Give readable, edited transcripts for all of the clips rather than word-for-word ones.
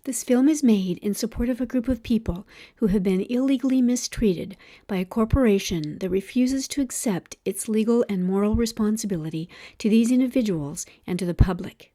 This film is made in support of a group of people who have been illegally mistreated by a corporation that refuses to accept its legal and moral responsibility to these individuals and to the public.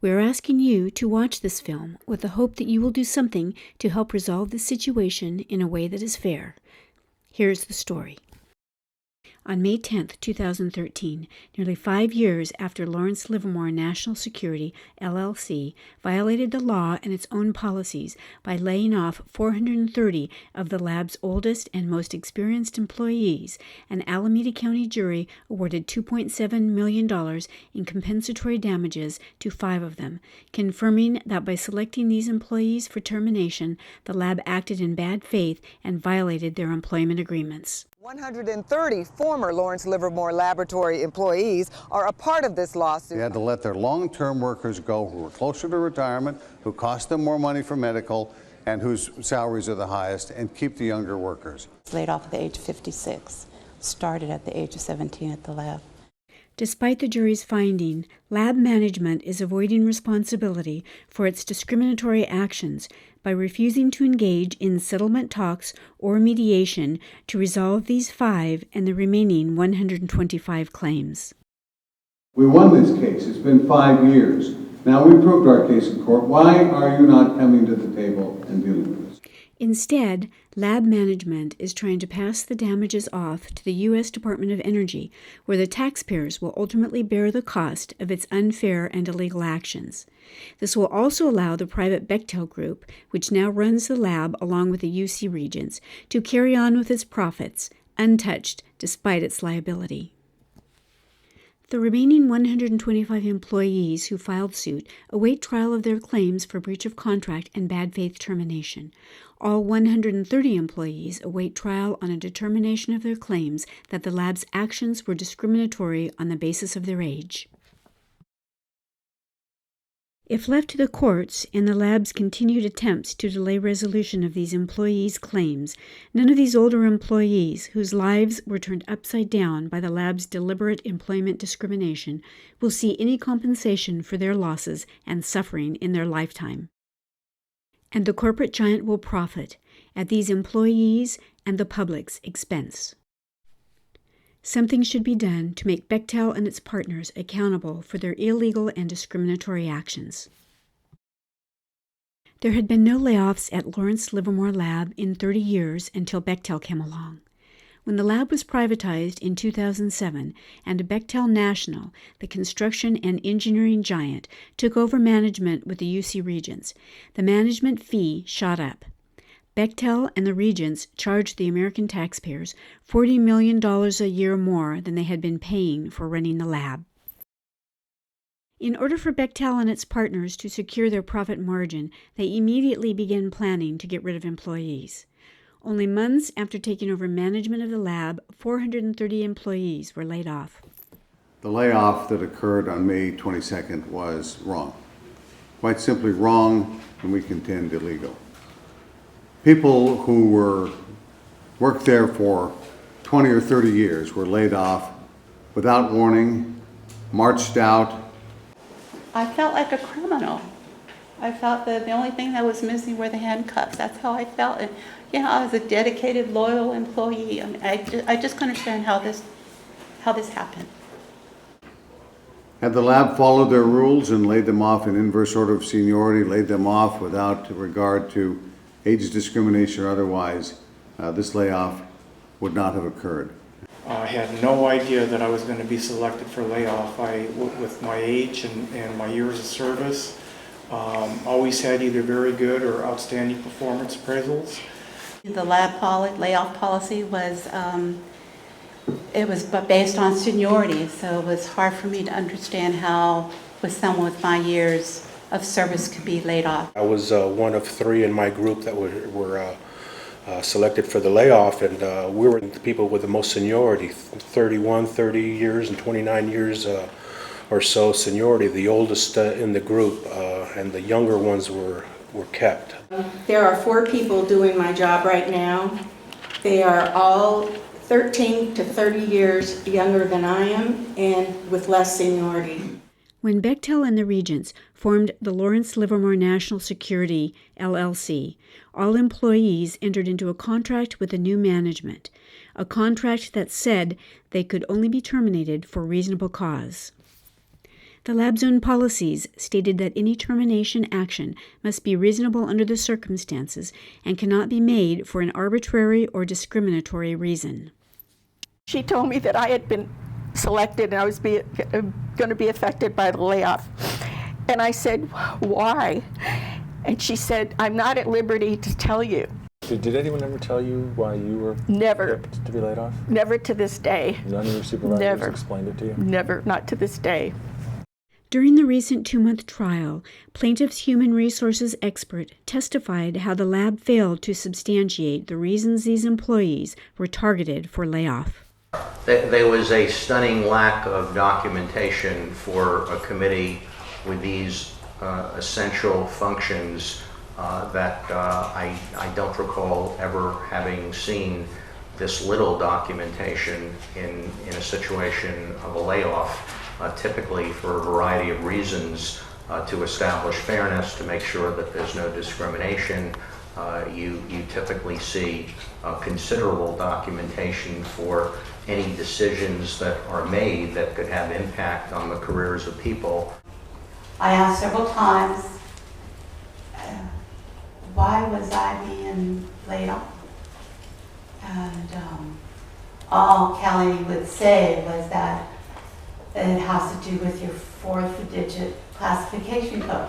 We are asking you to watch this film with the hope that you will do something to help resolve this situation in a way that is fair. Here's the story. On May 10, 2013, nearly 5 years after Lawrence Livermore National Security, LLC, violated the law and its own policies by laying off 430 of the lab's oldest and most experienced employees, an Alameda County jury awarded $2.7 million in compensatory damages to 5 of them, confirming that by selecting these employees for termination, the lab acted in bad faith and violated their employment agreements. 130 former Lawrence Livermore Laboratory employees are a part of this lawsuit. They had to let their long-term workers go who were closer to retirement, who cost them more money for medical, and whose salaries are the highest, and keep the younger workers. Laid off at the age of 56, started at the age of 17 at the lab. Despite the jury's finding, lab management is avoiding responsibility for its discriminatory actions by refusing to engage in settlement talks or mediation to resolve these 5 and the remaining 125 claims. We won this case. It's been 5 years. Now we proved our case in court. Why are you not coming to the table and dealing with this? Instead, lab management is trying to pass the damages off to the U.S. Department of Energy, where the taxpayers will ultimately bear the cost of its unfair and illegal actions. This will also allow the private Bechtel Group, which now runs the lab along with the UC Regents, to carry on with its profits, untouched despite its liability. The remaining 125 employees who filed suit await trial of their claims for breach of contract and bad faith termination. All 130 employees await trial on a determination of their claims that the lab's actions were discriminatory on the basis of their age. If left to the courts and the lab's continued attempts to delay resolution of these employees' claims, none of these older employees, whose lives were turned upside down by the lab's deliberate employment discrimination, will see any compensation for their losses and suffering in their lifetime. And the corporate giant will profit at these employees' and the public's expense. Something should be done to make Bechtel and its partners accountable for their illegal and discriminatory actions. There had been no layoffs at Lawrence Livermore Lab in 30 years until Bechtel came along. When the lab was privatized in 2007 and Bechtel National, the construction and engineering giant, took over management with the UC Regents, the management fee shot up. Bechtel and the Regents charged the American taxpayers $40 million a year more than they had been paying for running the lab. In order for Bechtel and its partners to secure their profit margin, they immediately began planning to get rid of employees. Only months after taking over management of the lab, 430 employees were laid off. The layoff that occurred on May 22nd was wrong. Quite simply wrong, and we contend illegal. People who worked there for 20 or 30 years were laid off without warning, marched out. I felt like a criminal. I felt that the only thing that was missing were the handcuffs. That's how I felt. And I was a dedicated, loyal employee. I mean, I just couldn't understand how this happened. Had the lab followed their rules and laid them off in inverse order of seniority, laid them off without regard to age discrimination or otherwise, this layoff would not have occurred. I had no idea that I was going to be selected for layoff. With my age and my years of service, always had either very good or outstanding performance appraisals. The lab layoff policy was based on seniority, so it was hard for me to understand how with someone with my years of service could be laid off. I was one of 3 in my group that were selected for the layoff, and we were the people with the most seniority, 30 years and 29 years or so seniority, the oldest in the group, and the younger ones were kept. There are 4 people doing my job right now. They are all 13 to 30 years younger than I am and with less seniority. When Bechtel and the Regents formed the Lawrence Livermore National Security, LLC, all employees entered into a contract with the new management, a contract that said they could only be terminated for reasonable cause. The lab's own policies stated that any termination action must be reasonable under the circumstances and cannot be made for an arbitrary or discriminatory reason. She told me that I had been selected and I was going to be affected by the layoff. And I said, why? And she said, I'm not at liberty to tell you. Did anyone ever tell you why you were Never. picked to be laid off? Never to this day. None of your supervisors Never. explained it to you? Never, not to this day. During the recent 2-month trial, plaintiff's human resources expert testified how the lab failed to substantiate the reasons these employees were targeted for layoff. There was a stunning lack of documentation for a committee with these essential functions that I don't recall ever having seen this little documentation in a situation of a layoff. Typically for a variety of reasons, to establish fairness, to make sure that there's no discrimination. You typically see considerable documentation for any decisions that are made that could have impact on the careers of people. I asked several times, why was I being laid off? And all Kelly would say was that it has to do with your 4th-digit classification code.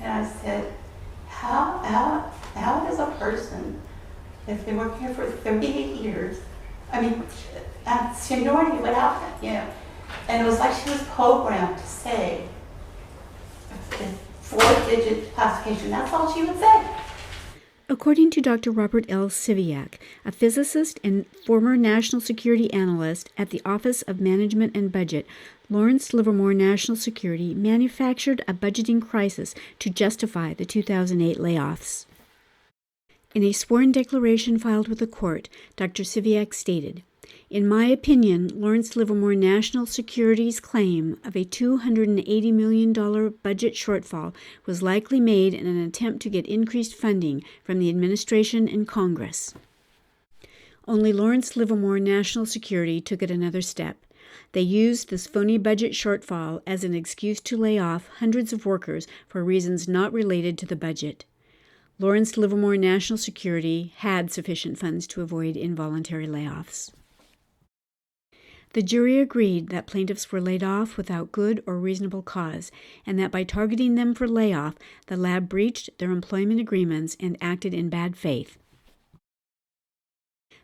And I said, how does a person that's been working here for 38 years, seniority without that, and it was like she was programmed to say, 4th-digit classification, that's all she would say. According to Dr. Robert L. Siviak, a physicist and former national security analyst at the Office of Management and Budget, Lawrence Livermore National Security manufactured a budgeting crisis to justify the 2008 layoffs. In a sworn declaration filed with the court, Dr. Siviak stated, "In my opinion, Lawrence Livermore National Security's claim of a $280 million budget shortfall was likely made in an attempt to get increased funding from the administration and Congress." Only Lawrence Livermore National Security took it another step. They used this phony budget shortfall as an excuse to lay off hundreds of workers for reasons not related to the budget. Lawrence Livermore National Security had sufficient funds to avoid involuntary layoffs. The jury agreed that plaintiffs were laid off without good or reasonable cause, and that by targeting them for layoff, the lab breached their employment agreements and acted in bad faith.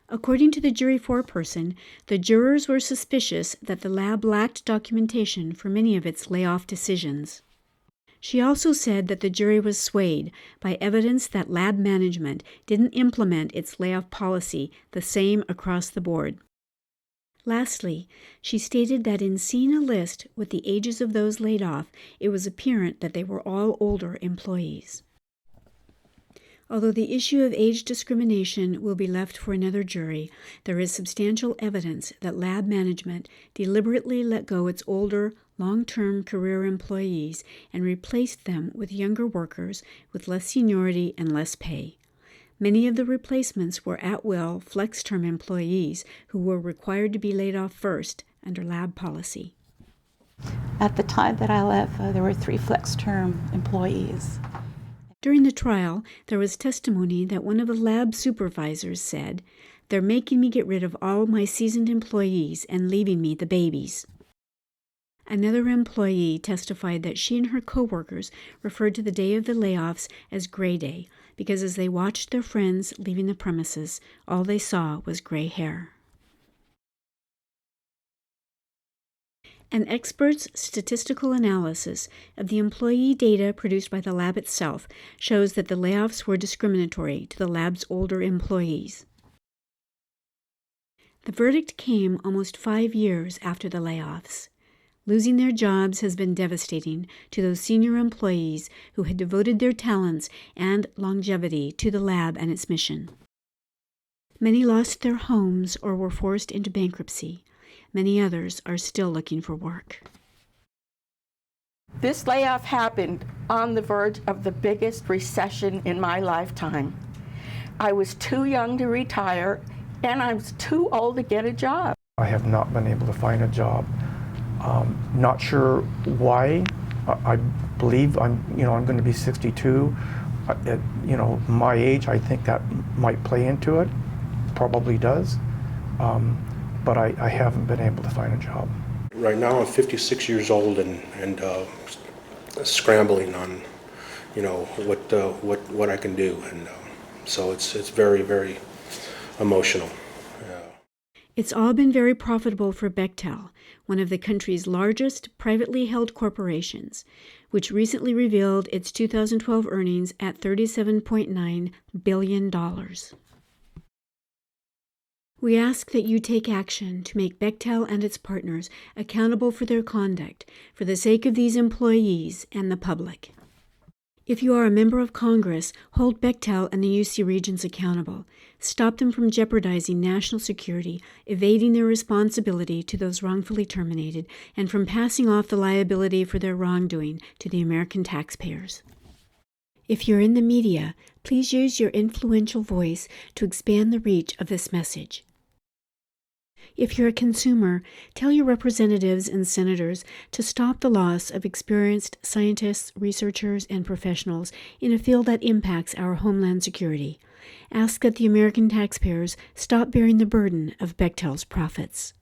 According to the jury foreperson, the jurors were suspicious that the lab lacked documentation for many of its layoff decisions. She also said that the jury was swayed by evidence that lab management didn't implement its layoff policy the same across the board. Lastly, she stated that in seeing a list with the ages of those laid off, it was apparent that they were all older employees. Although the issue of age discrimination will be left for another jury, there is substantial evidence that lab management deliberately let go its older, long-term career employees and replaced them with younger workers with less seniority and less pay. Many of the replacements were at-will, flex-term employees who were required to be laid off first under lab policy. At the time that I left, there were 3 flex-term employees. During the trial, there was testimony that one of the lab supervisors said, "They're making me get rid of all my seasoned employees and leaving me the babies." Another employee testified that she and her coworkers referred to the day of the layoffs as Gray Day because as they watched their friends leaving the premises, all they saw was gray hair. An expert's statistical analysis of the employee data produced by the lab itself shows that the layoffs were discriminatory to the lab's older employees. The verdict came almost 5 years after the layoffs. Losing their jobs has been devastating to those senior employees who had devoted their talents and longevity to the lab and its mission. Many lost their homes or were forced into bankruptcy. Many others are still looking for work. This layoff happened on the verge of the biggest recession in my lifetime. I was too young to retire, and I was too old to get a job. I have not been able to find a job. Not sure why. I believe I'm going to be 62. At my age, I think that might play into it. Probably does. But I haven't been able to find a job. Right now I'm 56 years old and scrambling on, what I can do, and so it's very, very emotional. It's all been very profitable for Bechtel, one of the country's largest privately held corporations, which recently revealed its 2012 earnings at $37.9 billion. We ask that you take action to make Bechtel and its partners accountable for their conduct for the sake of these employees and the public. If you are a member of Congress, hold Bechtel and the UC Regents accountable. Stop them from jeopardizing national security, evading their responsibility to those wrongfully terminated, and from passing off the liability for their wrongdoing to the American taxpayers. If you're in the media, please use your influential voice to expand the reach of this message. If you're a consumer, tell your representatives and senators to stop the loss of experienced scientists, researchers, and professionals in a field that impacts our homeland security. Ask that the American taxpayers stop bearing the burden of Bechtel's profits.